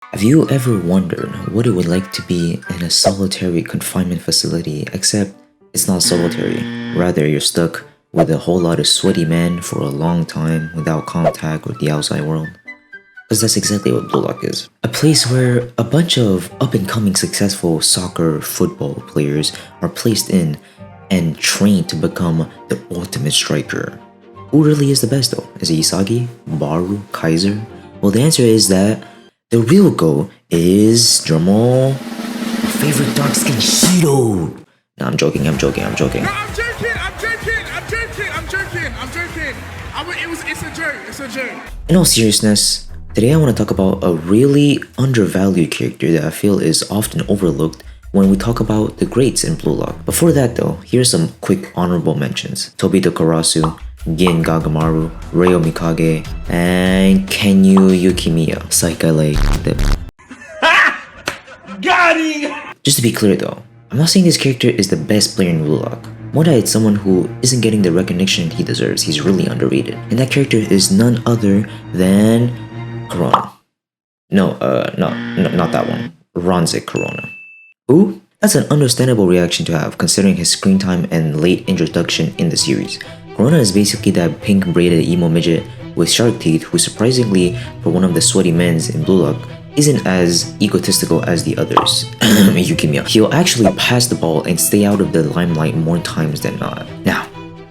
Have you ever wondered what it would like to be in a solitary confinement facility, except it's not solitary, rather you're stuck with a whole lot of sweaty men for a long time without contact with the outside world? Because that's exactly what Blue Lock is. A place where a bunch of up-and-coming successful soccer football players are placed in and trained to become the ultimate striker. Who really is the best though? Is it Isagi? Baru? Kaiser? Well, the answer is that the real goal is drumroll, my favorite dark skin Shido. No, I'm joking. No, I'm joking. I'm joking. It's a joke. It's a joke. In all seriousness, today I want to talk about a really undervalued character that I feel is often overlooked when we talk about the greats in Blue Lock. Before that though, here's some quick honorable mentions. Tobito Karasu, Gin Gagamaru, Ryo Mikage, and Kenyu Yukimiya. Psych, I like them. Got him! Just to be clear though, I'm not saying this character is the best player in Blue Lock. More that it's someone who isn't getting the recognition he deserves. He's really underrated. And that character is none other than Corona. No, not that one. Ronzik Corona. Who? That's an understandable reaction to have considering his screen time and late introduction in the series. Corona is basically that pink braided emo midget with shark teeth who surprisingly, for one of the sweaty men's in Blue Lock, isn't as egotistical as the others. Yukimiya. He'll actually pass the ball and stay out of the limelight more times than not. Now,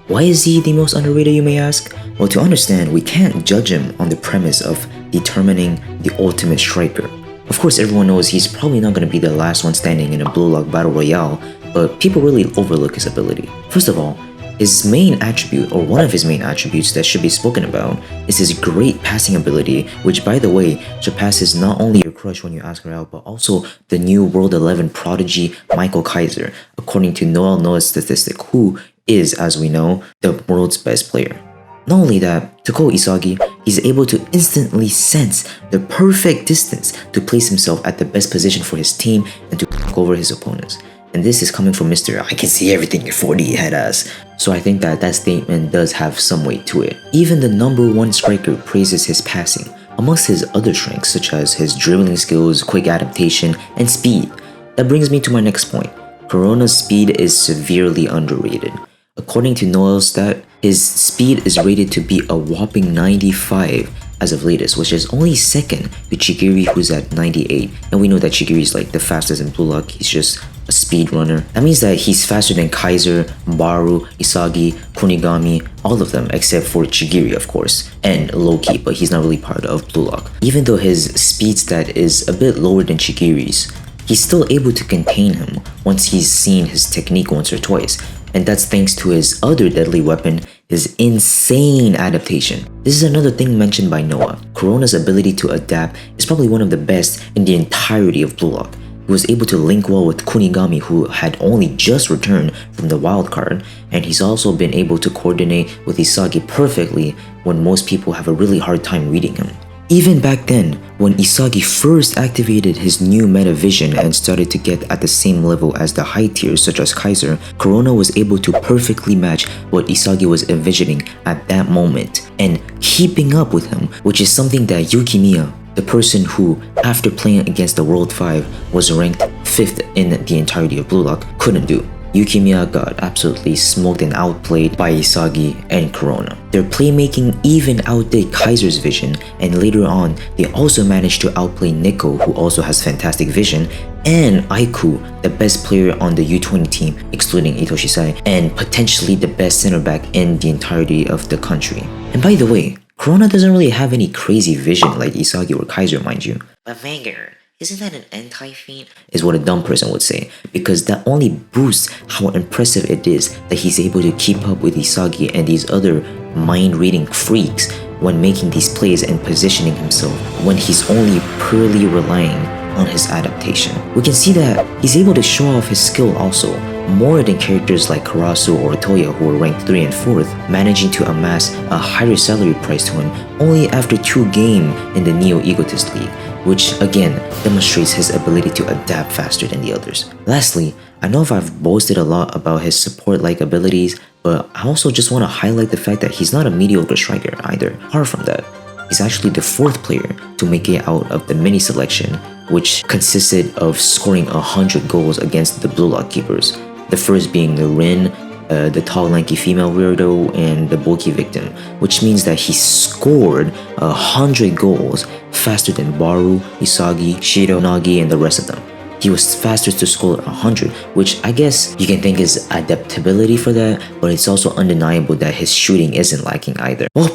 why is he the most underrated, you may ask? Well, to understand, we can't judge him on the premise of determining the ultimate striker. Of course, everyone knows he's probably not going to be the last one standing in a Blue Lock Battle Royale, but people really overlook his ability. First of all, his main attribute, or one of his main attributes that should be spoken about, is his great passing ability, which by the way, surpasses not only your crush when you ask her out, but also the new World 11 prodigy Michael Kaiser, according to Noel Noah's statistic, who is, as we know, the world's best player. Not only that, to quote Isagi, he's able to instantly sense the perfect distance to place himself at the best position for his team and to fuck over his opponents. And this is coming from Mr. I can see everything in 4D head ass. So I think that statement does have some weight to it. Even the number one striker praises his passing, amongst his other strengths such as his dribbling skills, quick adaptation, and speed. That brings me to my next point. Corona's speed is severely underrated. According to Noel's stat, his speed is rated to be a whopping 95 as of latest, which is only second to Chigiri, who's at 98. And we know that Chigiri is like the fastest in Blue Lock. He's just a speed runner. That means that he's faster than Kaiser, Baru, Isagi, Kunigami, all of them except for Chigiri, of course, and Loki, but he's not really part of Blue Lock. Even though his speed stat is a bit lower than Chigiri's, he's still able to contain him once he's seen his technique once or twice. And that's thanks to his other deadly weapon, his insane adaptation. This is another thing mentioned by Noah. Corona's ability to adapt is probably one of the best in the entirety of Blue Lock. He was able to link well with Kunigami, who had only just returned from the wild card, and he's also been able to coordinate with Isagi perfectly when most people have a really hard time reading him. Even back then, when Isagi first activated his new meta vision and started to get at the same level as the high tiers such as Kaiser, Corona was able to perfectly match what Isagi was envisioning at that moment and keeping up with him, which is something that Yukimiya, the person who, after playing against the World 5, was ranked 5th in the entirety of Blue Lock, couldn't do. Yukimiya got absolutely smoked and outplayed by Isagi and Corona. Their playmaking even outdid Kaiser's vision, and later on, they also managed to outplay Nico, who also has fantastic vision, and Aiku, the best player on the U20 team, excluding Ito Shisai, and potentially the best center back in the entirety of the country. And by the way, Corona doesn't really have any crazy vision like Isagi or Kaiser, mind you. But Vanguard, isn't that an anti-feat? Is what a dumb person would say, because that only boosts how impressive it is that he's able to keep up with Isagi and these other mind-reading freaks when making these plays and positioning himself when he's only purely relying on his adaptation. We can see that he's able to show off his skill also, more than characters like Karasu or Toya who were ranked 3 and 4th, managing to amass a higher salary price to him only after 2 games in the Neo Egotist League, which again demonstrates his ability to adapt faster than the others. Lastly, I know I've boasted a lot about his support-like abilities, but I also just want to highlight the fact that he's not a mediocre striker either. Far from that. He's actually the 4th player to make it out of the mini selection, which consisted of scoring 100 goals against the Blue Lock keepers. The first being the Rin, the tall lanky female weirdo, and the bulky victim, which means that he scored 100 goals faster than Baru, Isagi, Shido, Nagi, and the rest of them. He was fastest to score 100, which I guess you can think is adaptability for that, but it's also undeniable that his shooting isn't lacking either. Well,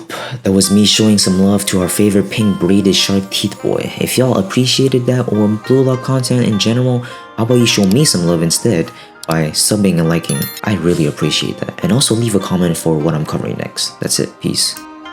that was me showing some love to our favorite pink braided shark teeth boy. If y'all appreciated that or Blue Lock content in general, how about you show me some love instead by subbing and liking? I really appreciate that. And also leave a comment for what I'm covering next. That's it. Peace.